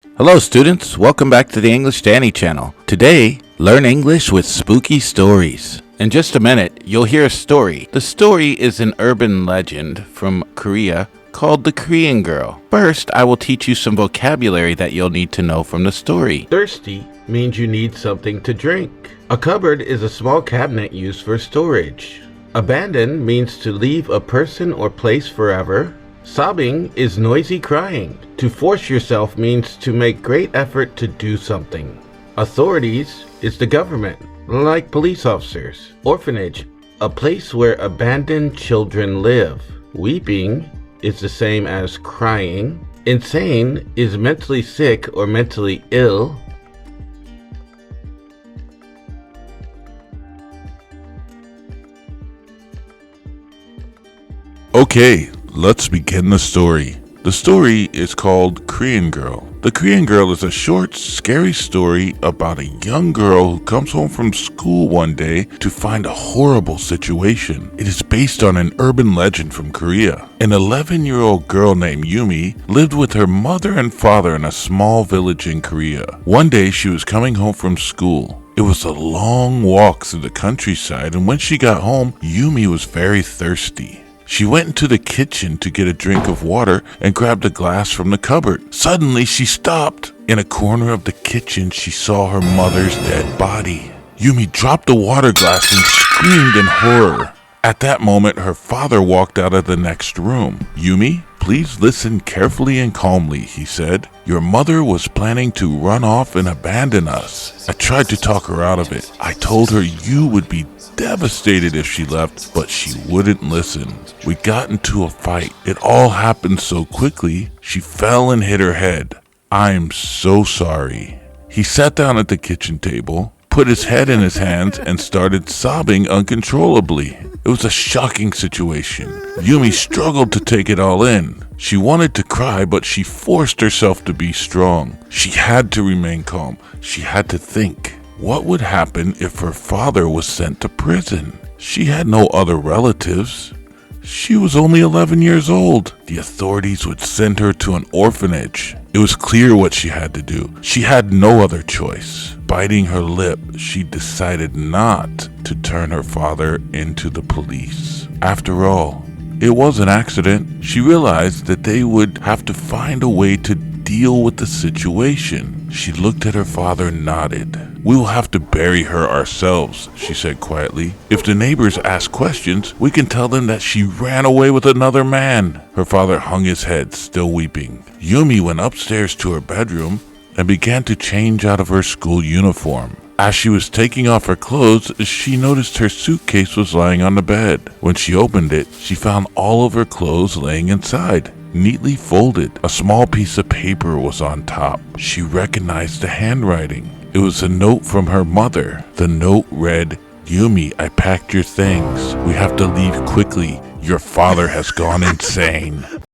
Hello students, welcome back to the English Danny channel. Today, learn English with spooky stories. In just a minute, you'll hear a story. The story is an urban legend from Korea called The Korean Girl. First, I will teach you some vocabulary that you'll need to know from the story. Thirsty means you need something to drink. A cupboard is a small cabinet used for storage. Abandon means to leave a person or place forever. Sobbing is noisy crying. To force yourself means to make great effort to do something. Authorities is the government, like police officers. Orphanage, a place where abandoned children live. Weeping is the same as crying. Insane is mentally sick or mentally ill. Okay, let's begin the story. The story is called Korean Girl. The Korean Girl is a short, scary story about a young girl who comes home from school one day to find a horrible situation. It is based on an urban legend from Korea. An 11-year-old girl named Yumi lived with her mother and father in a small village in Korea. One day she was coming home from school. It was a long walk through the countryside, and when she got home, Yumi was very thirsty. She went into the kitchen to get a drink of water and grabbed a glass from the cupboard. Suddenly, she stopped. In a corner of the kitchen, she saw her mother's dead body. Yumi dropped the water glass and screamed in horror. At that moment, her father walked out of the next room. "Yumi, please listen carefully and calmly," he said. "Your mother was planning to run off and abandon us. I tried to talk her out of it. I told her you would be devastated if she left, but she wouldn't listen. We got into a fight. It all happened so quickly. She fell and hit her head. I'm so sorry." He sat down at the kitchen table, put his head in his hands, and started sobbing uncontrollably. It was a shocking situation. Yumi struggled to take it all in. She wanted to cry, but she forced herself to be strong. She had to remain calm. She had to think. What would happen if her father was sent to prison? She had no other relatives. She was only 11 years old. The authorities would send her to an orphanage. It was clear what she had to do. She had no other choice. Biting her lip, she decided not to turn her father into the police. After all, it was an accident. She realized that they would have to find a way to deal with the situation. She looked at her father and nodded. "We will have to bury her ourselves," she said quietly. "If the neighbors ask questions, we can tell them that she ran away with another man." Her father hung his head, still weeping. Yumi went upstairs to her bedroom and began to change out of her school uniform. As she was taking off her clothes, she noticed her suitcase was lying on the bed. When she opened it, she found all of her clothes laying inside, neatly folded. A small piece of paper was on top. She recognized the handwriting. It was a note from her mother. The note read, "Yumi, I packed your things. We have to leave quickly. Your father has gone insane."